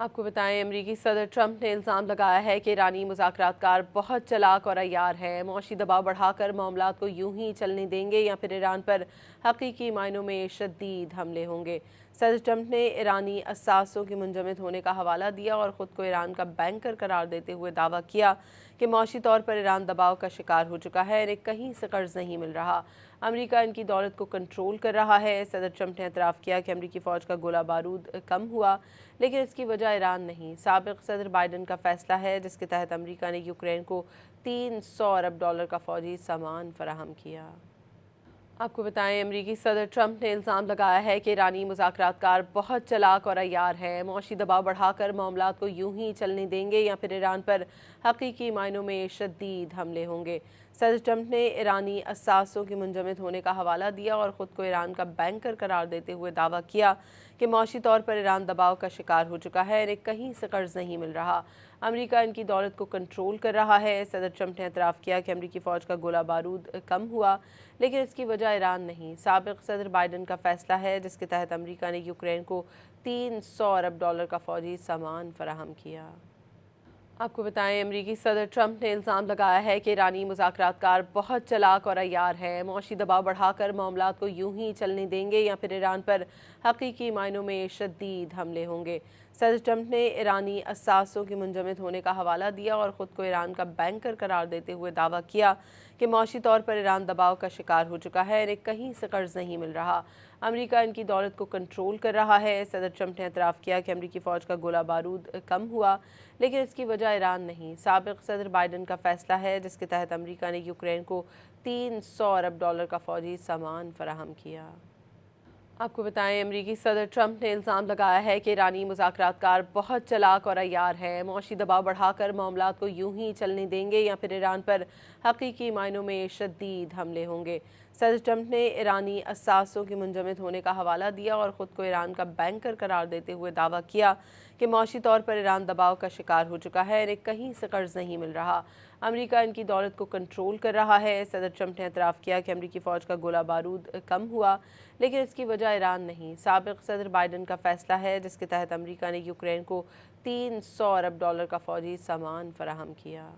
आपको बताएं, अमरीकी सदर ट्रंप ने इल्ज़ाम लगाया है कि ईरानी मुज़ाकरात कार बहुत चालाक और अय्यार है, मौशी दबाव बढ़ाकर मामलात को यूं ही चलने देंगे या फिर ईरान पर हकीकी मायनों में शदीद हमले होंगे। सदर ट्रंप ने ईरानी असासों के मुंजमद होने का हवाला दिया और ख़ुद को ईरान का बैंकर करार देते हुए दावा किया कि मौशी तौर पर ईरान दबाव का शिकार हो चुका है, इन्हें कहीं से कर्ज नहीं मिल रहा। अमेरिका इनकी दौलत को कंट्रोल कर रहा है। सदर ट्रंप ने एतराफ़ किया कि अमरीकी फ़ौज का गोला बारूद कम हुआ, लेकिन इसकी वजह ईरान नहीं, साबिक़ सदर बाइडन का फ़ैसला है, जिसके तहत अमेरिका ने यूक्रेन को $300 अरब का फ़ौजी सामान फराहम किया। आपको बताएं, अमरीकी सदर ट्रंप ने इल्ज़ाम लगाया है कि ईरानी मुज़ाकरात कार बहुत चालाक और अय्यार है, मौशी दबाव बढ़ाकर मामलात को यूं ही चलने देंगे या फिर ईरान पर हकीकी मायनों में शदीद हमले होंगे। सदर ट्रंप ने ईरानी असासों के मुंजमद होने का हवाला दिया और ख़ुद को ईरान का बैंकर करार देते हुए दावा किया कि मौशी तौर पर ईरान दबाव का शिकार हो चुका है, इन्हें कहीं से कर्ज नहीं मिल रहा। अमेरिका इनकी दौलत को कंट्रोल कर रहा है। सदर ट्रंप ने एतराफ़ किया कि अमरीकी फ़ौज का गोला बारूद कम हुआ, लेकिन इसकी वजह ईरान नहीं, साबिक़ सदर बाइडन का फ़ैसला है, जिसके तहत अमेरिका ने यूक्रेन को $300 अरब का फ़ौजी सामान फराहम किया। आपको बताएं, अमरीकी सदर ट्रंप ने इल्ज़ाम लगाया है कि ईरानी मुज़ाकरात कार बहुत चालाक और अय्यार है, मौशी दबाव बढ़ाकर मामलात को यूं ही चलने देंगे या फिर ईरान पर हकीकी मायनों में शदीद हमले होंगे। सदर ट्रंप ने ईरानी असासों के मुंजमद होने का हवाला दिया और ख़ुद को ईरान का बैंकर करार देते हुए दावा किया कि मौशी तौर पर ईरान दबाव का शिकार हो चुका है, इन्हें कहीं से कर्ज नहीं मिल रहा। अमेरिका इनकी दौलत को कंट्रोल कर रहा है। सदर ट्रंप ने एतराफ़ किया कि अमरीकी फ़ौज का गोला बारूद कम हुआ, लेकिन इसकी वजह ईरान नहीं, साबिक़ सदर बाइडन का फ़ैसला है, जिसके तहत अमेरिका ने यूक्रेन को $300 अरब का फ़ौजी सामान फराहम किया। आपको बताएं, अमरीकी सदर ट्रंप ने इल्ज़ाम लगाया है कि ईरानी मुज़ाकरात कार बहुत चालाक और अय्यार है, मौशी दबाव बढ़ाकर मामलात को यूं ही चलने देंगे या फिर ईरान पर हकीकी मायनों में शदीद हमले होंगे। सदर ट्रंप ने ईरानी असासों के मुंजमद होने का हवाला दिया और ख़ुद को ईरान का बैंकर करार देते हुए दावा किया कि मौशी तौर पर ईरान दबाव का शिकार हो चुका है, इन्हें कहीं से कर्ज नहीं मिल रहा। अमेरिका इनकी दौलत को कंट्रोल कर रहा है। सदर ट्रंप ने एतराफ़ किया कि अमरीकी फ़ौज का गोला बारूद कम हुआ, लेकिन इसकी वजह ईरान नहीं, साबिक़ सदर बाइडन का फ़ैसला है, जिसके तहत अमेरिका ने यूक्रेन को आपको बताएं, अमरीकी सदर ट्रंप ने इल्ज़ाम लगाया है कि ईरानी मुज़ाकरात कार बहुत चालाक और अय्यार है, मौशी दबाव बढ़ाकर मामलात को यूं ही चलने देंगे या फिर ईरान पर हकीकी मायनों में शदीद हमले होंगे। सदर ट्रंप ने ईरानी असासों के मुंजमद होने का हवाला दिया और ख़ुद को ईरान का बैंकर करार देते हुए दावा किया कि मौशी तौर पर ईरान दबाव का शिकार हो चुका है, इन्हें कहीं से कर्ज नहीं मिल रहा। अमेरिका इनकी दौलत को कंट्रोल कर रहा है। सदर ट्रंप ने एतराफ़ किया कि अमरीकी फ़ौज का गोला बारूद कम हुआ, लेकिन इसकी वजह ईरान नहीं, साबिक़ सदर बाइडन का फ़ैसला है, जिसके तहत अमेरिका ने यूक्रेन को $300 अरब का फ़ौजी सामान फराहम किया।